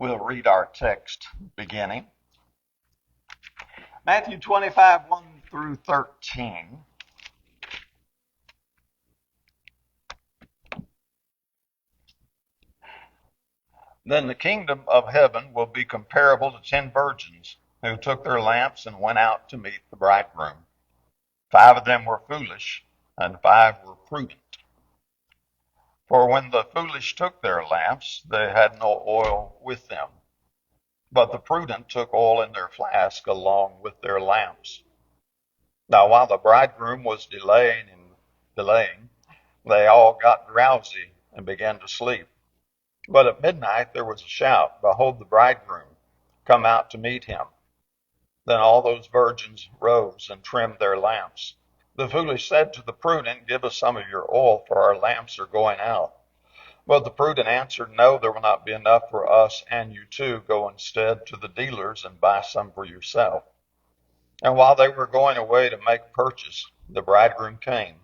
We'll read our text beginning. Matthew 25, 1 through 13. Then the kingdom of heaven will be comparable to 10 virgins who took their lamps and went out to meet the bridegroom. 5 of them were foolish, and 5 were prudent. For when the foolish took their lamps, they had no oil with them. But the prudent took oil in their flask along with their lamps. Now while the bridegroom was delaying, they all got drowsy and began to sleep. But at midnight there was a shout, "Behold, the bridegroom, come out to meet him." Then all those virgins rose and trimmed their lamps. The foolish said to the prudent, "Give us some of your oil, for our lamps are going out." But the prudent answered, "No, there will not be enough for us and you too. Go instead to the dealers and buy some for yourself." And while they were going away to make purchase, the bridegroom came.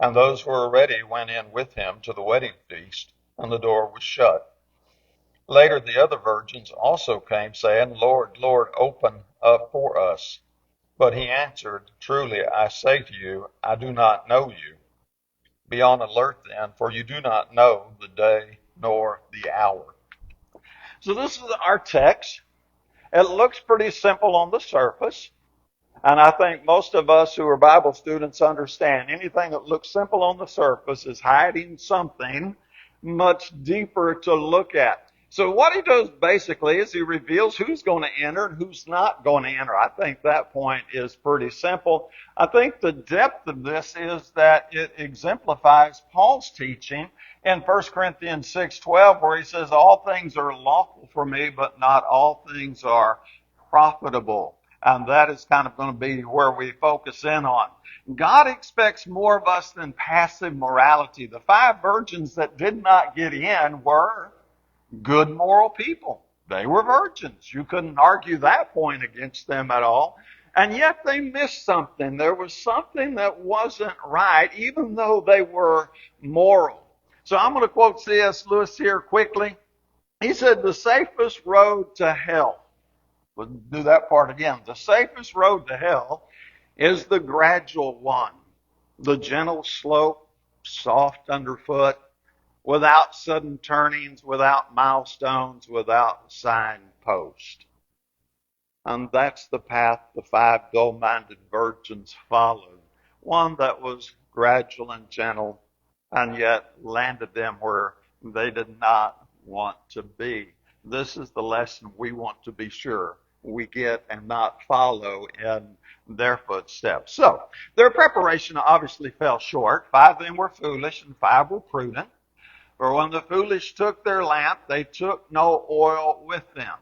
And those who were ready went in with him to the wedding feast, and the door was shut. Later the other virgins also came, saying, "Lord, Lord, open up for us." But he answered, "Truly I say to you, I do not know you. Be on alert then, for you do not know the day nor the hour." So this is our text. It looks pretty simple on the surface. And I think most of us who are Bible students understand anything that looks simple on the surface is hiding something much deeper to look at. So what he does basically is he reveals who's going to enter and who's not going to enter. I think that point is pretty simple. I think the depth of this is that it exemplifies Paul's teaching in 1 Corinthians 6:12, where he says, "All things are lawful for me, but not all things are profitable." And that is kind of going to be where we focus in on. God expects more of us than passive morality. The 5 virgins that did not get in were good moral people. They were virgins. You couldn't argue that point against them at all. And yet they missed something. There was something that wasn't right, even though they were moral. So I'm going to quote C.S. Lewis here quickly. He said, "The safest road to hell," we'll do that part again. "The safest road to hell is the gradual one, the gentle slope, soft underfoot, without sudden turnings, without milestones, without signpost." And that's the path the 5 dull-minded virgins followed. One that was gradual and gentle, and yet landed them where they did not want to be. This is the lesson we want to be sure we get and not follow in their footsteps. So, their preparation obviously fell short. 5 of them were foolish and 5 were prudent. For when the foolish took their lamp, they took no oil with them.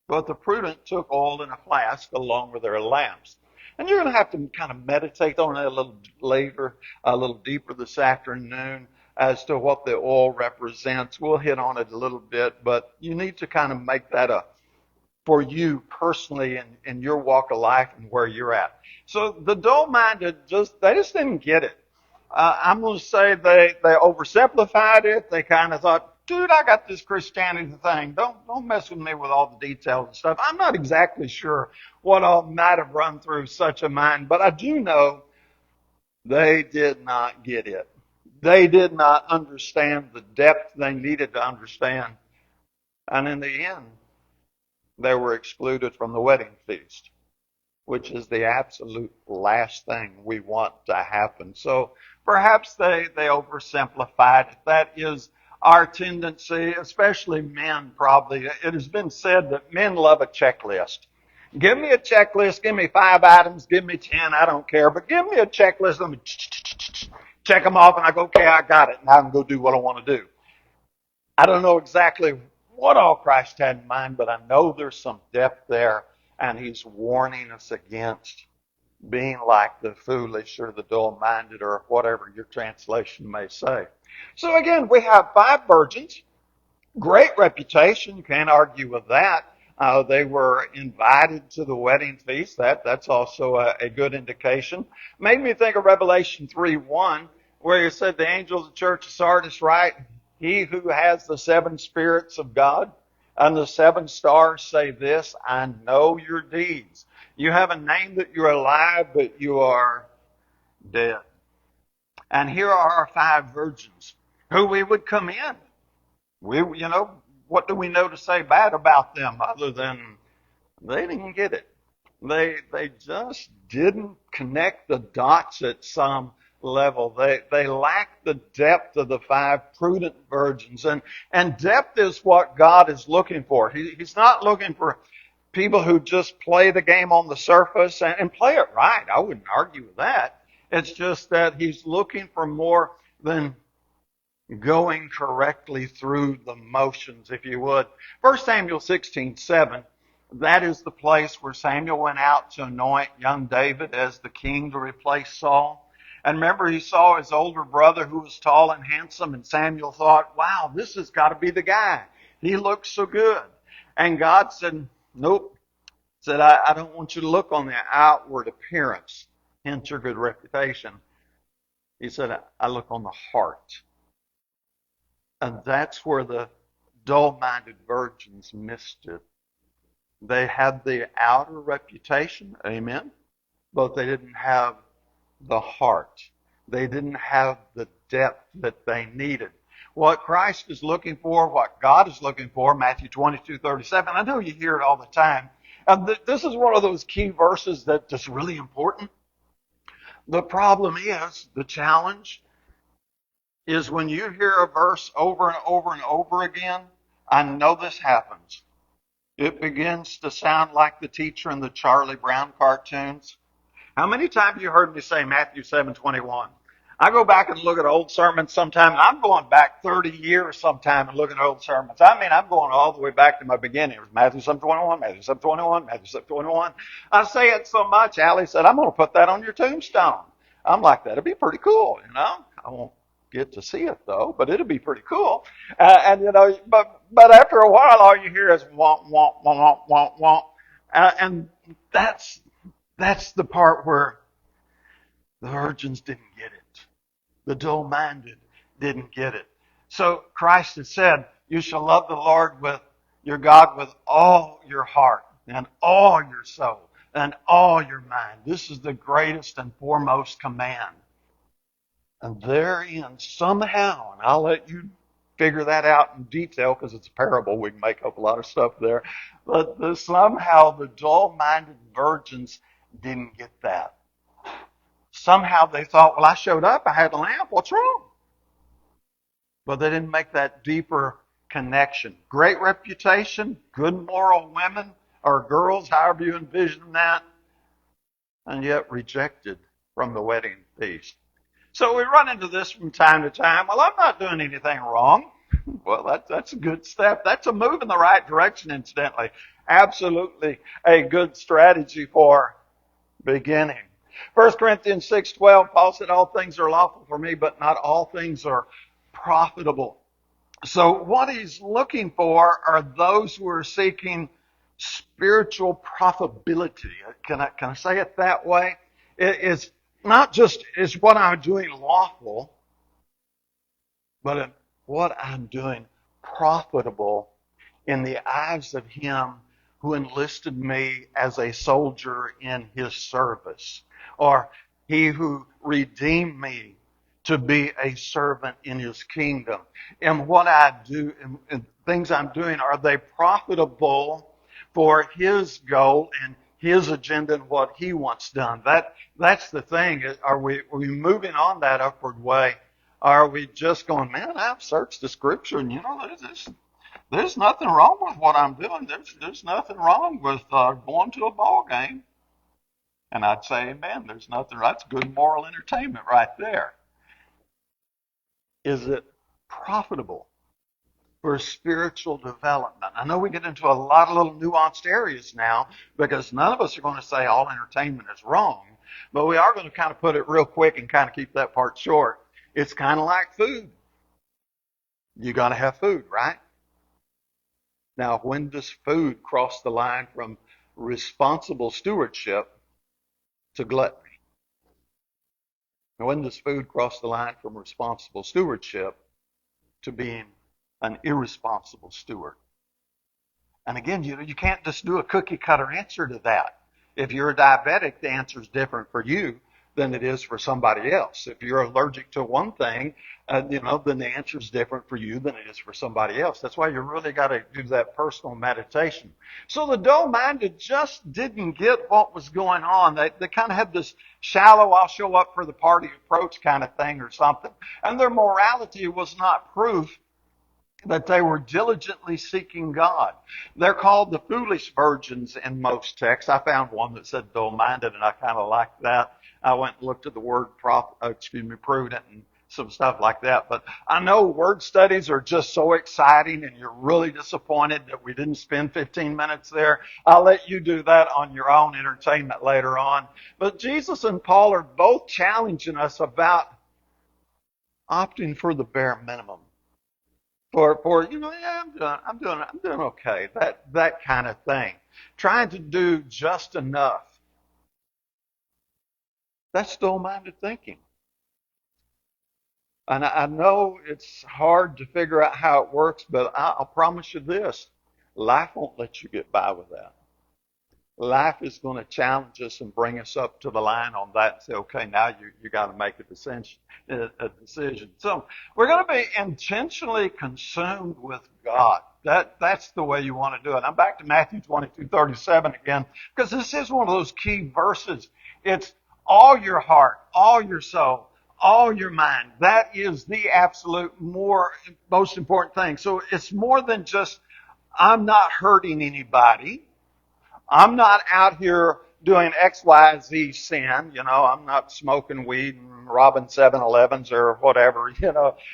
But the prudent took oil in a flask along with their lamps. And you're going to have to kind of meditate on it a little later, a little deeper this afternoon as to what the oil represents. We'll hit on it a little bit, but you need to kind of make that up for you personally in your walk of life and where you're at. So the dull-minded they just didn't get it. I'm going to say they oversimplified it. They kind of thought, "Dude, I got this Christianity thing. Don't mess with me with all the details and stuff." I'm not exactly sure what all might have run through such a mind, but I do know they did not get it. They did not understand the depth they needed to understand. And in the end, they were excluded from the wedding feast, which is the absolute last thing we want to happen. So perhaps they oversimplified it. That is our tendency, especially men probably. It has been said that men love a checklist. Give me a checklist, give me 5 items, give me 10, I don't care, but give me a checklist, let me check them off, and I go, okay, I got it, and I can go do what I want to do. I don't know exactly what all Christ had in mind, but I know there's some depth there. And he's warning us against being like the foolish or the dull-minded or whatever your translation may say. So again, we have 5 virgins. Great reputation. You can't argue with that. They were invited to the wedding feast. That's also a good indication. Made me think of Revelation 3:1, where he said the angel of the church of Sardis write, "He who has the 7 spirits of God And the 7 stars say this, I know your deeds. You have a name that you're alive, but you are dead. And here are our 5 virgins who we would commend. What do we know to say bad about them other than they didn't get it? They just didn't connect the dots at some level. They lacked the depth of the 5 prudent virgins. And depth is what God is looking for. He's not looking for people who just play the game on the surface and play it right. I wouldn't argue with that. It's just that he's looking for more than going correctly through the motions, if you would. 1 Samuel 16:7, that is the place where Samuel went out to anoint young David as the king to replace Saul. And remember, he saw his older brother who was tall and handsome, and Samuel thought, wow, this has got to be the guy. He looks so good. And God said, nope. Said, I don't want you to look on the outward appearance, hence your good reputation. He said, I look on the heart. And that's where the dull-minded virgins missed it. They had the outer reputation, amen, but they didn't have the heart. They didn't have the depth that they needed. What Christ is looking for, what God is looking for, Matthew 22:37, I know you hear it all the time. And this is one of those key verses that is really important. The problem is, the challenge is when you hear a verse over and over and over again, I know this happens. It begins to sound like the teacher in the Charlie Brown cartoons. How many times have you heard me say Matthew 7:21? I go back and look at old sermons sometime, and I'm going back 30 years sometime and looking at old sermons. I mean, I'm going all the way back to my beginning. It was Matthew 7:21, Matthew 7:21, Matthew 7:21. I say it so much, Allie said, I'm going to put that on your tombstone. I'm like, that'd be pretty cool, you know? I won't get to see it though, but it'll be pretty cool. But after a while, all you hear is womp, womp, womp, womp, womp. And that's the part where the virgins didn't get it. The dull-minded didn't get it. So Christ has said, you shall love the Lord with your God with all your heart and all your soul and all your mind. This is the greatest and foremost command. And therein, somehow, and I'll let you figure that out in detail because it's a parable. We can make up a lot of stuff there. But somehow the dull-minded virgins didn't get that. Somehow they thought, well, I showed up, I had a lamp, what's wrong? But they didn't make that deeper connection. Great reputation, good moral women or girls, however you envision that, and yet rejected from the wedding feast. So we run into this from time to time. Well, I'm not doing anything wrong. Well, that's a good step. That's a move in the right direction, incidentally. Absolutely a good strategy for beginning. 1 Corinthians 6:12, Paul said, all things are lawful for me, but not all things are profitable. So what he's looking for are those who are seeking spiritual profitability. Can I say it that way? It's not just is what I'm doing lawful, but what I'm doing profitable in the eyes of him who enlisted me as a soldier in his service, or he who redeemed me to be a servant in his kingdom. And what I do and things I'm doing, are they profitable for his goal and his agenda and what he wants done? That's the thing. Are we moving on that upward way? Are we just going, man, I've searched the scripture and there's nothing wrong with what I'm doing. There's nothing wrong with going to a ball game. And I'd say, amen, there's nothing, that's good moral entertainment right there. Is it profitable for spiritual development? I know we get into a lot of little nuanced areas now because none of us are going to say all entertainment is wrong, but we are going to kind of put it real quick and kind of keep that part short. It's kind of like food. You got to have food, right? Now, when does food cross the line from responsible stewardship to gluttony? Now, when does food cross the line from responsible stewardship to being an irresponsible steward? And again, you can't just do a cookie cutter answer to that. If you're a diabetic, the answer is different for you than it is for somebody else. If you're allergic to one thing, then the answer is different for you than it is for somebody else. That's why you really got to do that personal meditation. So the dull-minded just didn't get what was going on. They kind of had this shallow, I'll show up for the party approach kind of thing or something. And their morality was not proof that they were diligently seeking God. They're called the foolish virgins in most texts. I found one that said dull-minded, and I kind of liked that. I went and looked at the word prudent and some stuff like that. But I know word studies are just so exciting, and you're really disappointed that we didn't spend 15 minutes there. I'll let you do that on your own entertainment later on. But Jesus and Paul are both challenging us about opting for the bare minimum. Yeah, I'm doing okay. That kind of thing. Trying to do just enough. That's dull-minded thinking. And I know it's hard to figure out how it works, but I'll promise you this. Life won't let you get by with that. Life is going to challenge us and bring us up to the line on that and say, okay, now you got to make a decision. So we're going to be intentionally consumed with God. That's the way you want to do it. I'm back to Matthew 22:37 again, because this is one of those key verses. It's all your heart, all your soul, all your mind. That is the absolute most important thing. So it's more than just, I'm not hurting anybody. I'm not out here doing X, Y, Z sin. I'm not smoking weed and robbing 7-Elevens or whatever.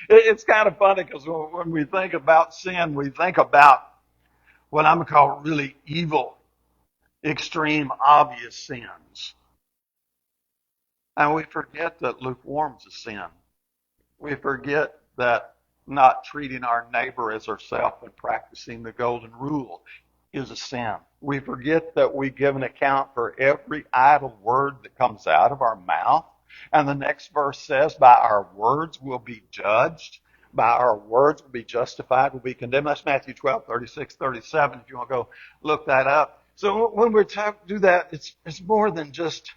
It's kind of funny because when we think about sin, we think about what I'm going to call really evil, extreme, obvious sins. And we forget that lukewarm's a sin. We forget that not treating our neighbor as ourselves and practicing the golden rule is a sin. We forget that we give an account for every idle word that comes out of our mouth. And the next verse says, by our words we'll be judged. By our words we'll be justified, we'll be condemned. That's Matthew 12:36-37, if you want to go look that up. So when we do that, it's more than just,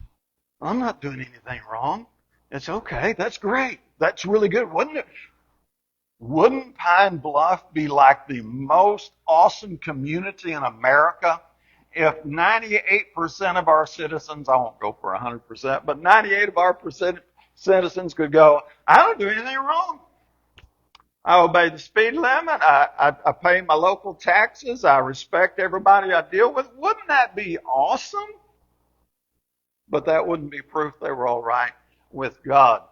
I'm not doing anything wrong. It's okay. That's great. That's really good, wouldn't it? Wouldn't Pine Bluff be like the most awesome community in America if 98% of our citizens, I won't go for 100%, but 98 of our citizens could go, I don't do anything wrong. I obey the speed limit. I pay my local taxes. I respect everybody I deal with. Wouldn't that be awesome? But that wouldn't be proof they were all right with God.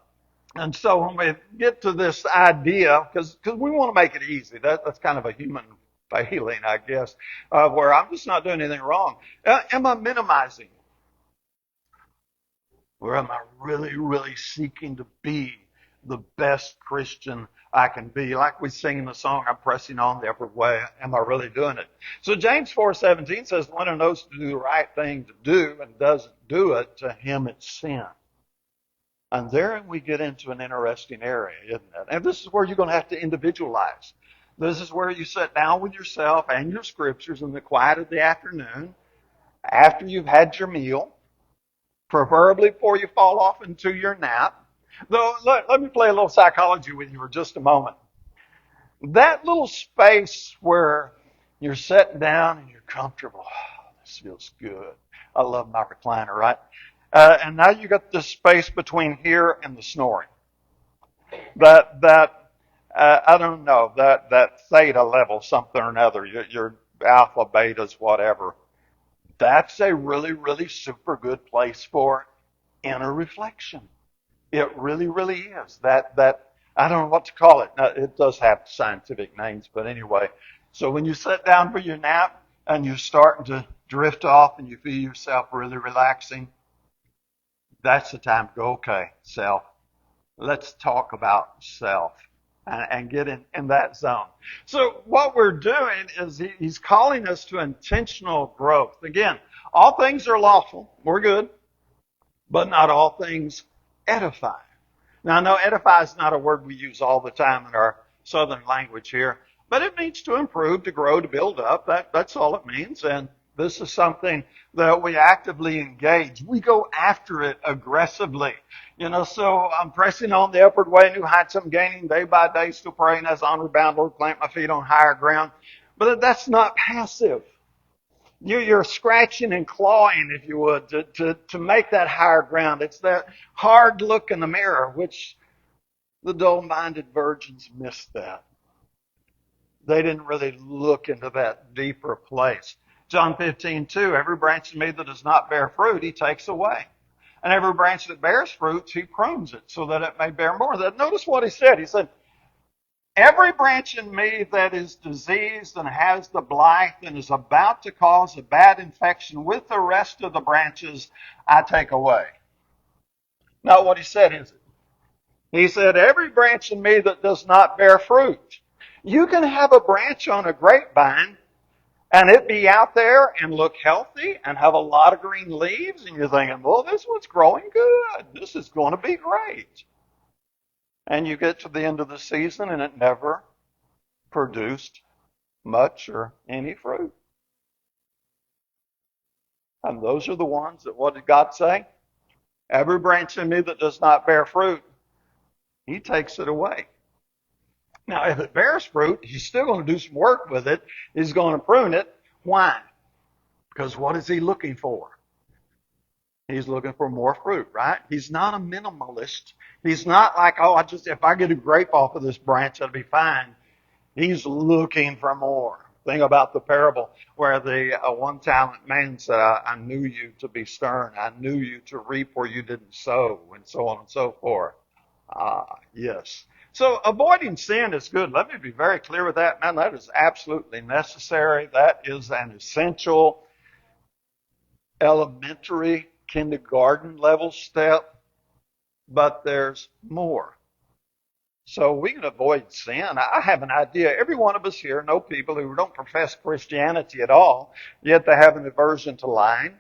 And so when we get to this idea, because we want to make it easy, that's kind of a human failing, I guess, where I'm just not doing anything wrong. Am I minimizing? Or am I really, really seeking to be the best Christian I can be? Like we sing in the song, I'm pressing on the upward way. Am I really doing it? So James 4:17 says, one who knows to do the right thing to do and doesn't do it, to him it's sin. And there we get into an interesting area, isn't it? And this is where you're going to have to individualize. This is where you sit down with yourself and your scriptures in the quiet of the afternoon, after you've had your meal, preferably before you fall off into your nap. Though, let me play a little psychology with you for just a moment. That little space where you're sitting down and you're comfortable. Oh, this feels good. I love my recliner, right? And now you got this space between here and the snoring. I don't know, that theta level, something or another, your alpha, betas, whatever. That's a really, really super good place for inner reflection. It really, really is. That I don't know what to call it. Now, it does have scientific names, but anyway. So when you sit down for your nap and you're starting to drift off and you feel yourself really relaxing, that's the time to go, okay, self, let's talk about self and get in that zone. So what we're doing is he's calling us to intentional growth. Again, all things are lawful. We're good. But not all things edify. Now, I know edify is not a word we use all the time in our southern language here, But it means to improve, to grow, to build up. That's all it means. And this is something that we actively engage. We go after it aggressively. So I'm pressing on the upward way, new heights I'm gaining day by day, still praying as onward bound, Lord, plant my feet on higher ground. But that's not passive. You're scratching and clawing, if you would, to make that higher ground. It's that hard look in the mirror, which the dull-minded virgins missed that. They didn't really look into that deeper place. John 15:2, every branch in me that does not bear fruit, he takes away. And every branch that bears fruit, he prunes it so that it may bear more. Notice what he said. He said, every branch in me that is diseased and has the blight and is about to cause a bad infection with the rest of the branches, I take away. Not what he said, is it? He said, every branch in me that does not bear fruit. You can have a branch on a grapevine and it be out there and look healthy and have a lot of green leaves, and you're thinking, well, this one's growing good. This is going to be great. And you get to the end of the season and it never produced much or any fruit. And those are the ones that, what did God say? Every branch in me that does not bear fruit, he takes it away. Now, if it bears fruit, he's still going to do some work with it. He's going to prune it. Why? Because what is he looking for? He's looking for more fruit, right? He's not a minimalist. He's not like, if I get a grape off of this branch, that'll be fine. He's looking for more. Think about the parable where the one talent man said, I knew you to be stern. I knew you to reap where you didn't sow, and so on and so forth. Yes. So avoiding sin is good. Let me be very clear with that, man. That is absolutely necessary. That is an essential, elementary, kindergarten level step. But there's more. So we can avoid sin. I have an idea. Every one of us here know people who don't profess Christianity at all, yet they have an aversion to lying,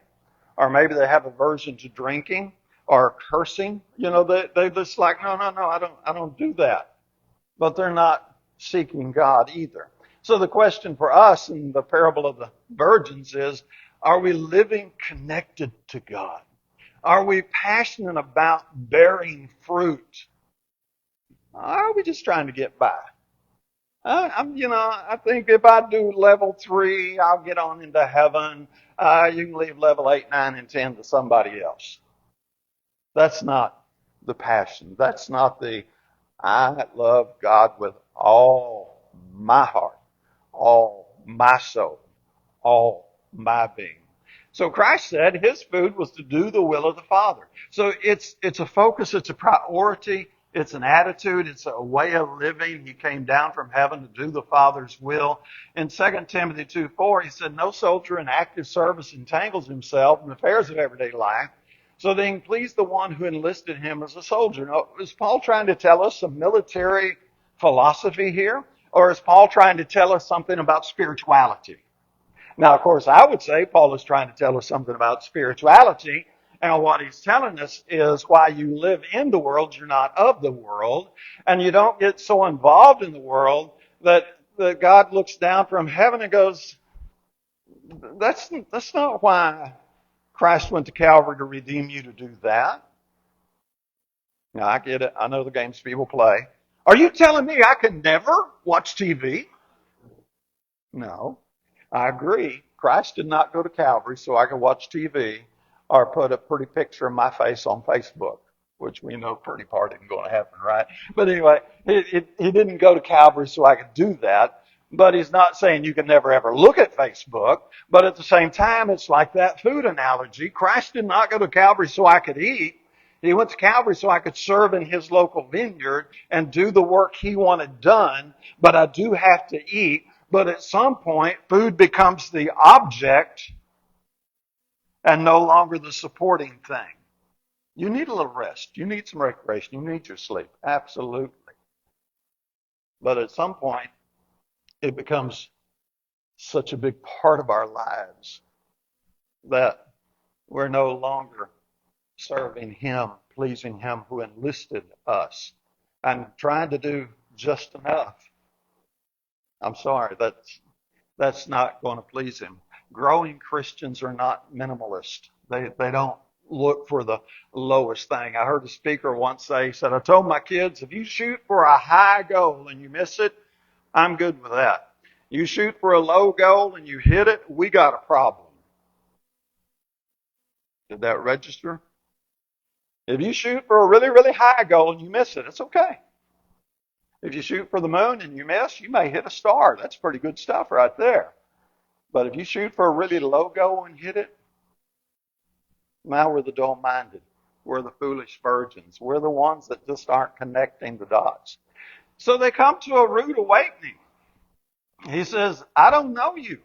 or maybe they have aversion to drinking or cursing. They just like, no, I don't do that. But they're not seeking God either. So the question for us in the parable of the virgins is, are we living connected to God? Are we passionate about bearing fruit? Are we just trying to get by? I think if I do level 3, I'll get on into heaven. You can leave level 8, 9, and 10 to somebody else. That's not the passion. That's not the, I love God with all my heart, all my soul, all my being. So Christ said his food was to do the will of the Father. So it's a focus, it's a priority, it's an attitude, it's a way of living. He came down from heaven to do the Father's will. In 2 Timothy 2:4, he said, no soldier in active service entangles himself in the affairs of everyday life, so that he can please the one who enlisted him as a soldier. Now, is Paul trying to tell us some military philosophy here? Or is Paul trying to tell us something about spirituality? Now, of course, I would say Paul is trying to tell us something about spirituality. And what he's telling us is while you live in the world, you're not of the world. And you don't get so involved in the world that God looks down from heaven and goes, that's not why Christ went to Calvary to redeem you to do that. Now, I get it. I know the games people play. Are you telling me I can never watch TV? No. I agree. Christ did not go to Calvary so I could watch TV or put a pretty picture of my face on Facebook, which we know pretty part isn't going to happen, right? But anyway, he didn't go to Calvary so I could do that. But he's not saying you can never ever look at Facebook. But at the same time, it's like that food analogy. Christ did not go to Calvary so I could eat. He went to Calvary so I could serve in his local vineyard and do the work he wanted done. But I do have to eat. But at some point, food becomes the object and no longer the supporting thing. You need a little rest. You need some recreation. You need your sleep. Absolutely. But at some point, it becomes such a big part of our lives that we're no longer serving him, pleasing him who enlisted us, and trying to do just enough. I'm sorry, that's not going to please him. Growing Christians are not minimalist. They don't look for the lowest thing. I heard a speaker once say, he said, I told my kids, if you shoot for a high goal and you miss it, I'm good with that. You shoot for a low goal and you hit it, we got a problem. Did that register? If you shoot for a really, really high goal and you miss it, it's okay. If you shoot for the moon and you miss, you may hit a star. That's pretty good stuff right there. But if you shoot for a really low goal and hit it, now we're the dull-minded. We're the foolish virgins. We're the ones that just aren't connecting the dots. So they come to a rude awakening. He says, I don't know you.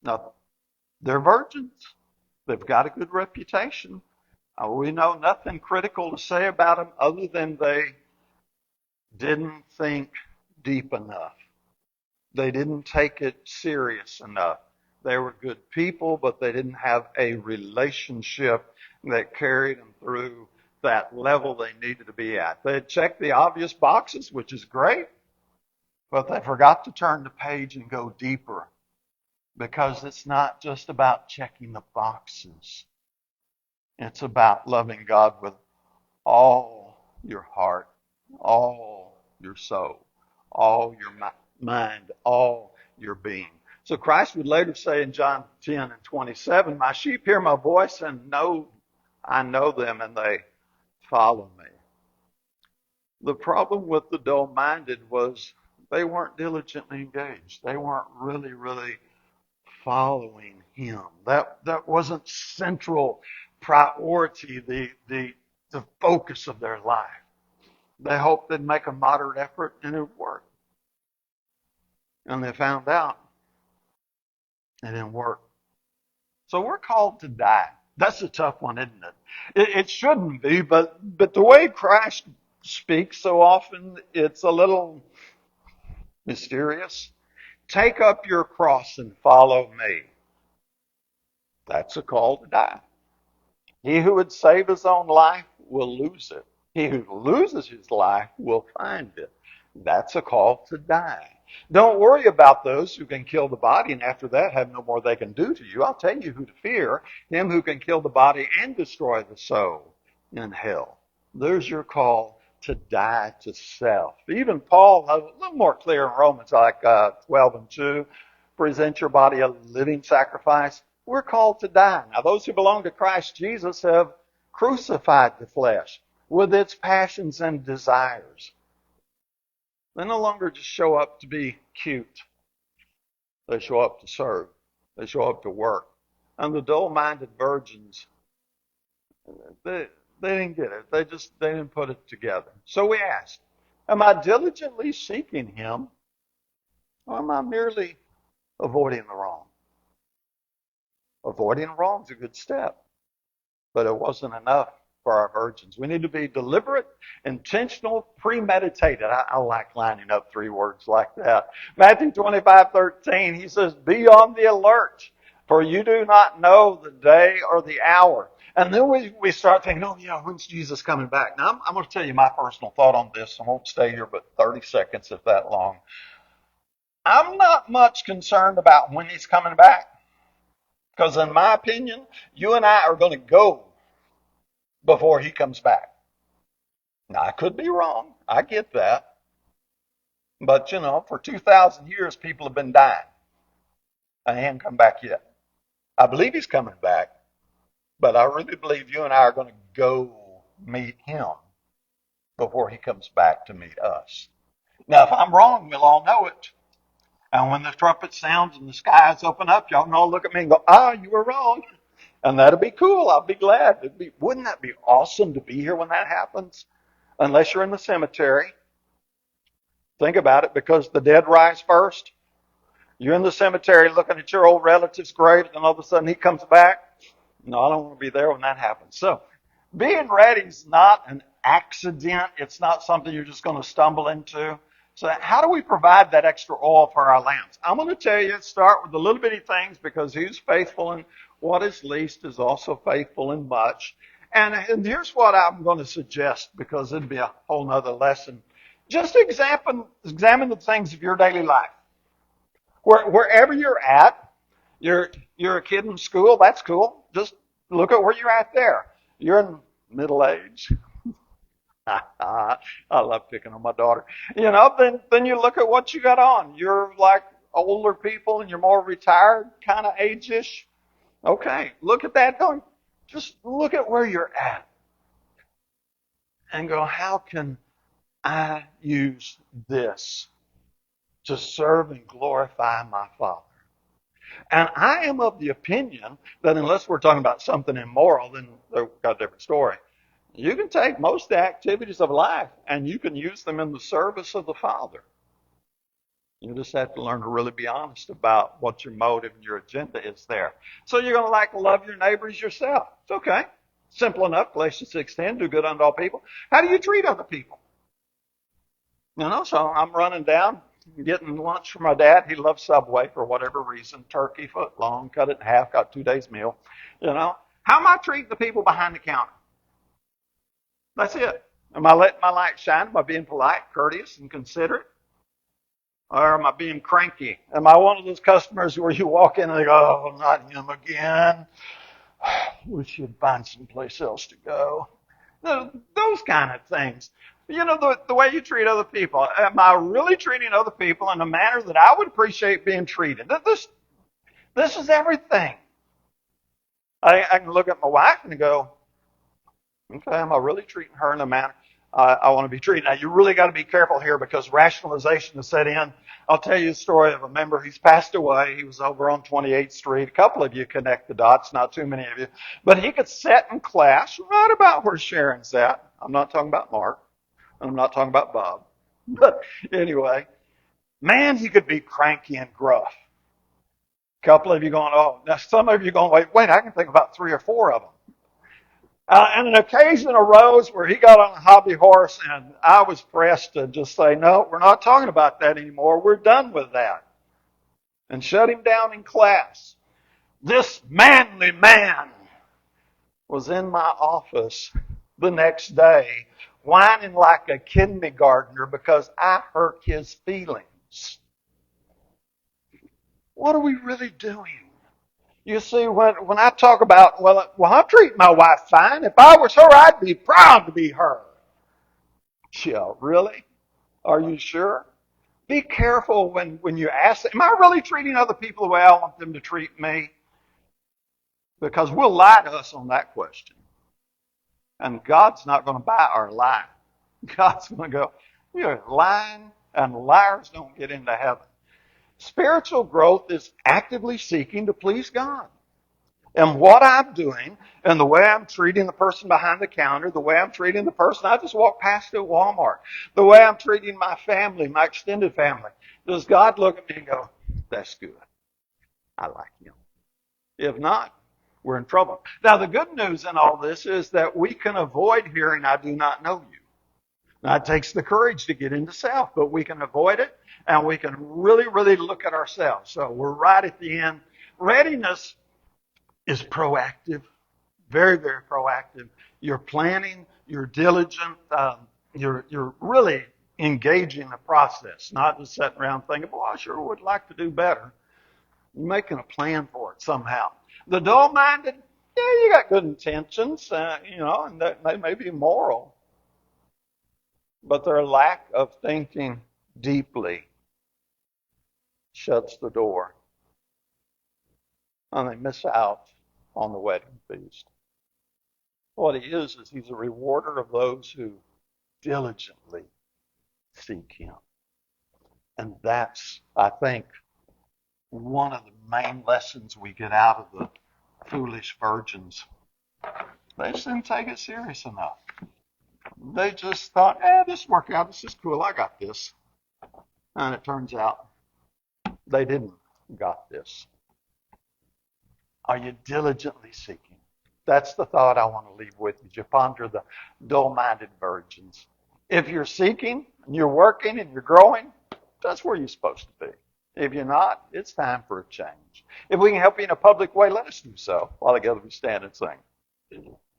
Now, they're virgins. They've got a good reputation. We know nothing critical to say about them other than they didn't think deep enough. They didn't take it serious enough. They were good people, but they didn't have a relationship that carried them through that level they needed to be at. They had checked the obvious boxes, which is great, but they forgot to turn the page and go deeper, because it's not just about checking the boxes. It's about loving God with all your heart, all your soul, all your mind, all your being. So Christ would later say in John 10:27, my sheep hear my voice and I know them and they follow me. The problem with the dull-minded was they weren't diligently engaged. They weren't really, really following him. That wasn't central priority, the focus of their life. They hoped they'd make a moderate effort and it would work. And they found out it didn't work. So we're called to die. That's a tough one, isn't it? It shouldn't be, but the way Christ speaks so often, it's a little mysterious. Take up your cross and follow me. That's a call to die. He who would save his own life will lose it. He who loses his life will find it. That's a call to die. Don't worry about those who can kill the body and after that have no more they can do to you. I'll tell you who to fear, him who can kill the body and destroy the soul in hell. There's your call to die to self. Even Paul, a little more clear in Romans, like 12:2, present your body a living sacrifice. We're called to die. Now, those who belong to Christ Jesus have crucified the flesh with its passions and desires. They no longer just show up to be cute. They show up to serve. They show up to work. And the dull-minded virgins, they didn't get it. They didn't put it together. So we asked, am I diligently seeking him, or am I merely avoiding the wrong? Avoiding wrong is a good step, but it wasn't enough for our virgins. We need to be deliberate, intentional, premeditated. I like lining up three words like that. Matthew 25:13, he says, be on the alert, for you do not know the day or the hour. And then we start thinking, oh yeah, when's Jesus coming back? Now I'm going to tell you my personal thought on this. I won't stay here but 30 seconds if that long. I'm not much concerned about when he's coming back. Because in my opinion, you and I are going to go before he comes back. Now, I could be wrong. I get that. But, for 2,000 years, people have been dying. And he hasn't come back yet. I believe he's coming back. But I really believe you and I are going to go meet him before he comes back to meet us. Now, if I'm wrong, we'll all know it. And when the trumpet sounds and the skies open up, y'all can all look at me and go, you were wrong. And that'll be cool. I'll be glad. Wouldn't that be awesome to be here when that happens? Unless you're in the cemetery. Think about it, because the dead rise first. You're in the cemetery looking at your old relative's grave, and all of a sudden he comes back. No, I don't want to be there when that happens. So being ready is not an accident. It's not something you're just going to stumble into. So how do we provide that extra oil for our lamps? I'm going to tell you, start with the little bitty things, because who's faithful in what is least is also faithful in much. And here's what I'm going to suggest, because it'd be a whole nother lesson Just examine the things of your daily life. Wherever you're at, you're a kid in school, that's cool. Just look at where you're at there. You're in middle age. I love picking on my daughter. Then you look at what you got on. You're like older people and you're more retired kind of age-ish. Okay, look at that. Don't just look at where you're at and go, how can I use this to serve and glorify my Father? And I am of the opinion that unless we're talking about something immoral, then they've got a different story. You can take most of the activities of life and you can use them in the service of the Father. You just have to learn to really be honest about what your motive and your agenda is there. So you're going to like love your neighbors yourself. It's okay. Simple enough. Galatians 6:10, do good unto all people. How do you treat other people? So I'm running down, getting lunch from my dad. He loves Subway for whatever reason. Turkey, foot long, cut it in half, got 2 days meal. How am I treating the people behind the counter? That's it. Am I letting my light shine? Am I being polite, courteous, and considerate? Or am I being cranky? Am I one of those customers where you walk in and they go, oh, not him again. Wish you'd find someplace else to go. Those kind of things. The way you treat other people. Am I really treating other people in a manner that I would appreciate being treated? This is everything. I can look at my wife and go, okay, am I really treating her in a manner I want to be treated? Now, you really got to be careful here because rationalization has set in. I'll tell you a story of a member who's passed away. He was over on 28th Street. A couple of you connect the dots, not too many of you. But he could sit in class right about where Sharon's at. I'm not talking about Mark. I'm not talking about Bob. But anyway, man, he could be cranky and gruff. A couple of you going, oh, now some of you going, wait, I can think about 3 or 4 of them. And an occasion arose where he got on a hobby horse, and I was pressed to just say, no, we're not talking about that anymore. We're done with that. And shut him down in class. This manly man was in my office the next day, whining like a kindergartner because I hurt his feelings. What are we really doing? You see, when I talk about, well, I treat my wife fine. If I was her, I'd be proud to be her. Yeah, really? Are you sure? Be careful when you ask, am I really treating other people the way I want them to treat me? Because we'll lie to us on that question. And God's not going to buy our lie. God's going to go, you're lying, and liars don't get into heaven. Spiritual growth is actively seeking to please God. And what I'm doing, and the way I'm treating the person behind the counter, the way I'm treating the person I just walked past at Walmart, the way I'm treating my family, my extended family, does God look at me and go, that's good. I like him. If not, we're in trouble. Now, the good news in all this is that we can avoid hearing, I do not know you. Now, it takes the courage to get into self, but we can avoid it, and we can really, really look at ourselves. So we're right at the end. Readiness is proactive, very, very proactive. You're planning, you're diligent, you're really engaging the process, not just sitting around thinking, well, I sure would like to do better. You're making a plan for it somehow. The dull-minded, yeah, you got good intentions, and they may be moral, but their lack of thinking deeply shuts the door, and they miss out on the wedding feast. What he is he's a rewarder of those who diligently seek him. And that's, I think, one of the main lessons we get out of the foolish virgins. They just didn't take it serious enough. They just thought, this will work out. This is cool. I got this. And it turns out they didn't got this. Are you diligently seeking? That's the thought I want to leave with you. You ponder the dull-minded virgins. If you're seeking, and you're working, and you're growing, that's where you're supposed to be. If you're not, it's time for a change. If we can help you in a public way, let us do so. While together we stand and sing.